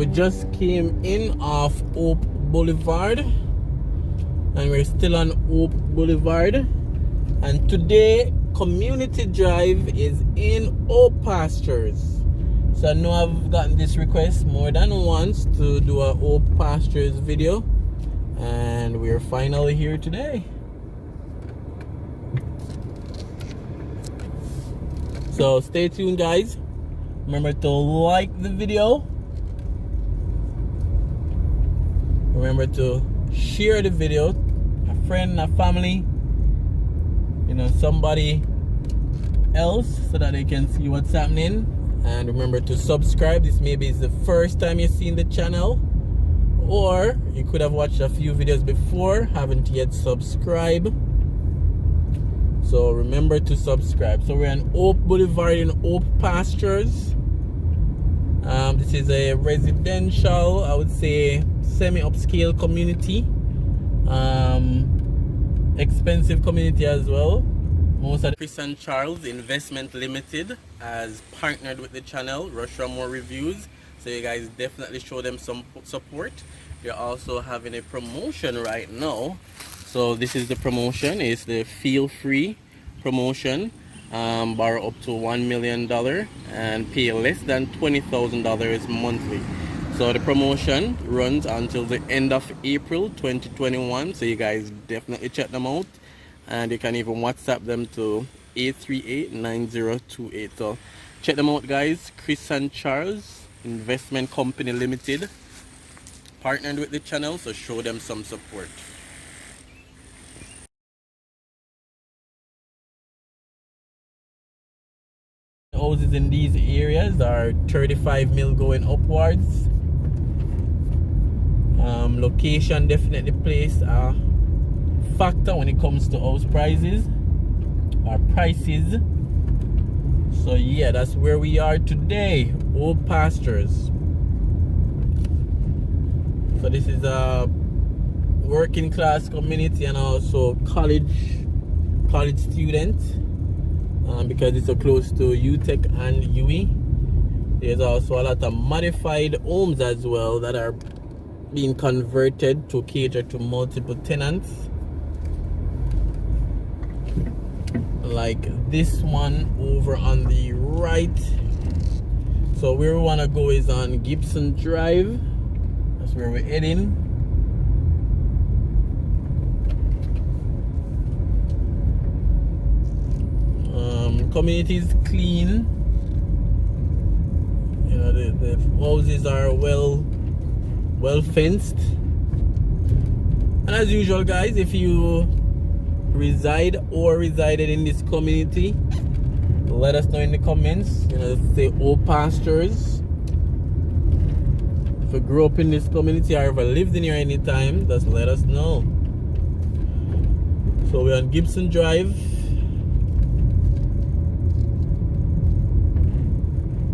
we just came in off Hope Boulevard, and we're still on Hope Boulevard. And today, community drive is in Old Pastures. So I know I've gotten this request more than once to do a Old Pastures video, and we're finally here today. So stay tuned, guys. Remember to like the video. Remember to share the video. A friend, a family, somebody else, so that they can see what's happening. And remember to subscribe. This maybe is the first time you've seen the channel, or you could have watched a few videos before, haven't yet subscribed. So remember to subscribe. So we're on Hope Boulevard in Old Pastures. This is a residential, I would say, semi-upscale community. Expensive community as well. Most of the Kris and Charles Investment Limited has partnered with the channel, Raymore Reviews. So you guys definitely show them some support. They're also having a promotion right now. So this is the promotion. It's the feel free promotion. Borrow up to $1 million and pay less than $20,000 monthly. So the promotion runs until the end of April 2021. So you guys definitely check them out. And you can even WhatsApp them to 838-9028. So check them out, guys. Kris and Charles Investment Company Limited partnered with the channel, so show them some support. Houses in these areas are 35 mil going upwards. Location definitely plays a factor when it comes to house prices or prices. So yeah, that's where we are today, Old Pastures. So this is a working class community and also college students, because it's so close to UTech and UE. There's also a lot of modified homes as well that are being converted to cater to multiple tenants, like this one over on the right. So where we want to go is on Gibson Drive. That's where we're heading. Community is clean. The houses are well fenced. And as usual, guys, if you reside or resided in this community, let us know in the comments. Say Old Pastures. If you grew up in this community or ever lived in here anytime, just let us know. So we're on Gibson Drive.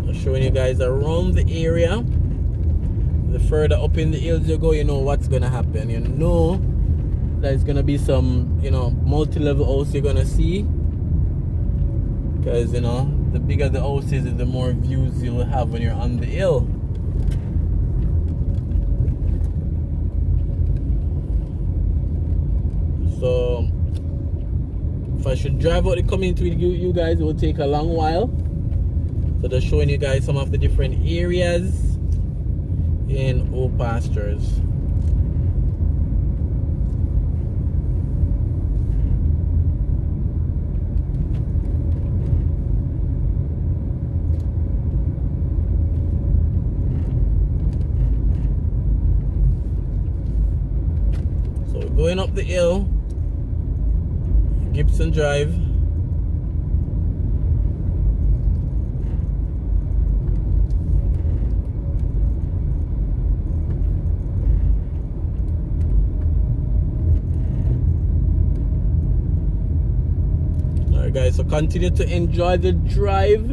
I'm showing you guys around the area. The further up in the hills you go, you know what's gonna happen. You know there's gonna be some, multi-level house you're gonna see. Because, the bigger the house is, the more views you'll have when you're on the hill. So if I should drive out the community with you guys, it will take a long while. So just showing you guys some of the different areas in Old Pastures. So we're going up the hill, Gibson Drive. Alright guys, so continue to enjoy the drive.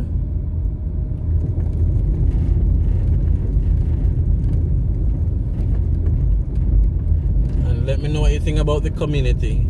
And let me know what you think about the community.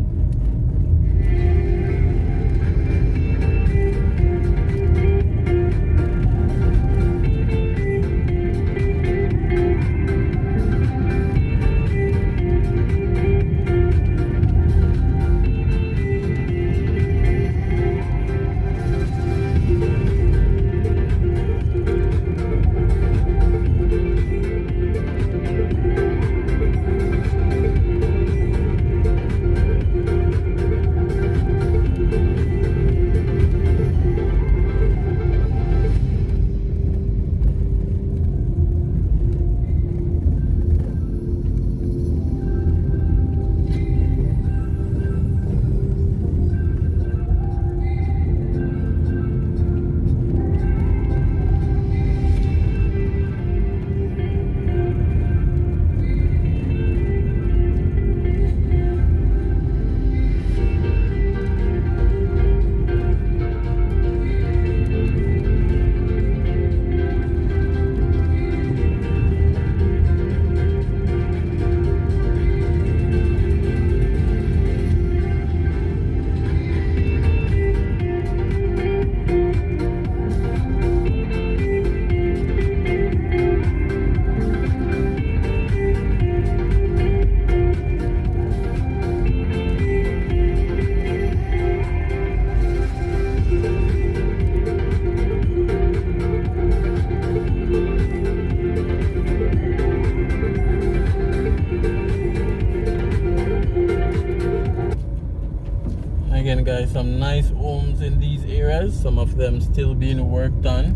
again, guys, some nice homes in these areas, some of them still being worked on.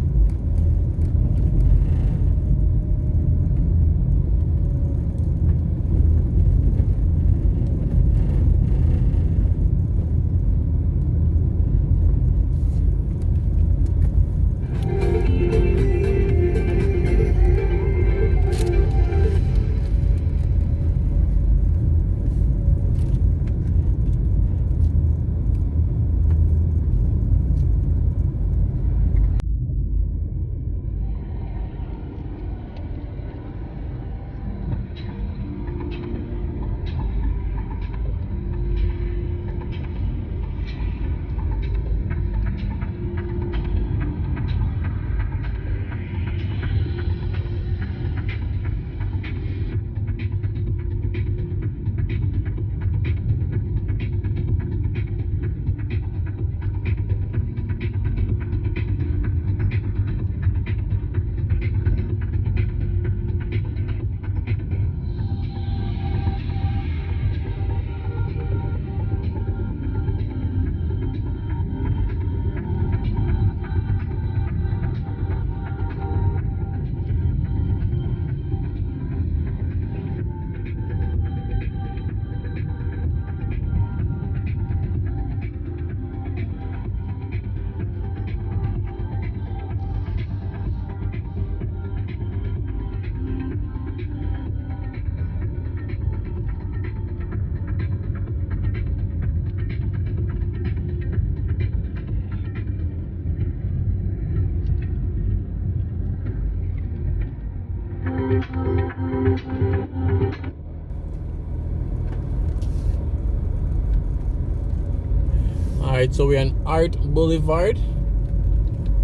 Alright, so we're on Art Boulevard,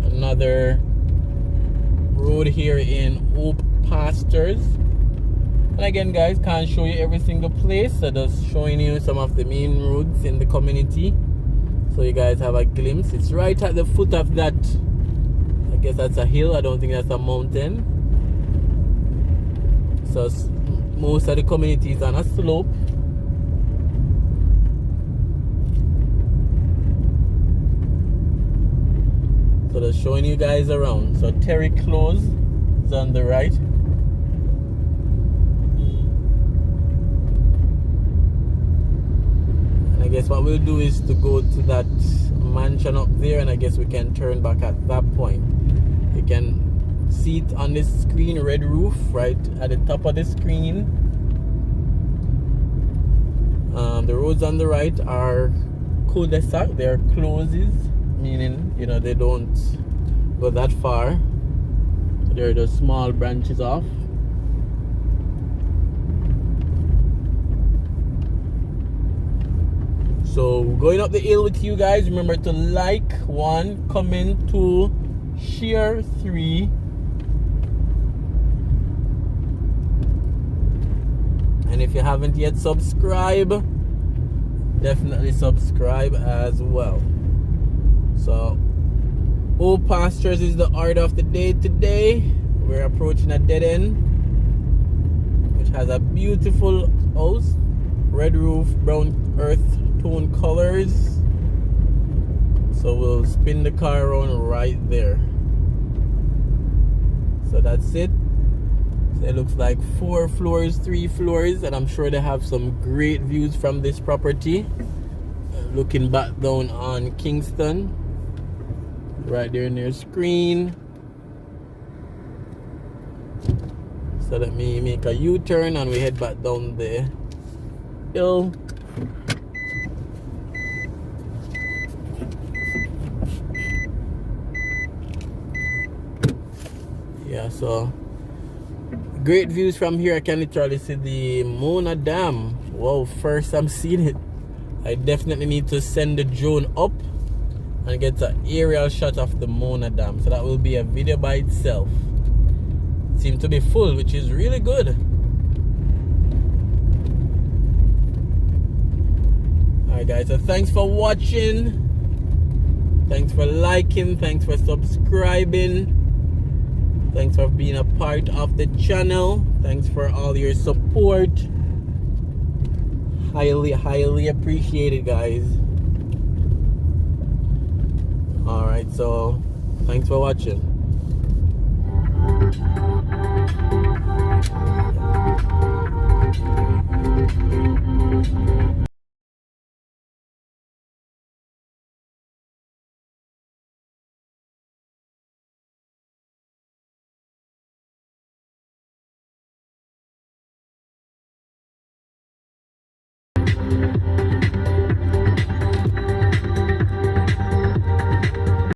another road here in Old Pastures. And again, guys, can't show you every single place, so just showing you some of the main roads in the community so you guys have a glimpse. It's right at the foot of that, I guess that's a hill, I don't think that's a mountain. So most of the community is on a slope. So just showing you guys around. So Terry Close is on the right. And I guess what we'll do is to go to that mansion up there, and I guess we can turn back at that point. You can see it on this screen, red roof, right at the top of the screen. The roads on the right are cul-de-sac, they're closes, meaning, you know, they don't go that far. They're the small branches off. So going up the hill with you guys, remember to like 1, comment 2, share 3, and if you haven't yet subscribe, definitely subscribe as well. So Old Pastures is the art of the day today. We're approaching a dead end, which has a beautiful house, red roof, brown earth tone colors. So we'll spin the car around right there. So that's it. So it looks like 4 floors, 3 floors, and I'm sure they have some great views from this property. Looking back down on Kingston, right there in their screen. So let me make a U-turn and we head back down the hill. Yeah, so great views from here. I can literally see the Mona Dam. Wow, first I'm seeing it. I definitely need to send the drone up and get an aerial shot of the Mona Dam. So that will be a video by itself. It seems to be full, which is really good. Alright guys, so thanks for watching. Thanks for liking. Thanks for subscribing. Thanks for being a part of the channel. Thanks for all your support. Highly appreciated, guys. Alright, so thanks for watching.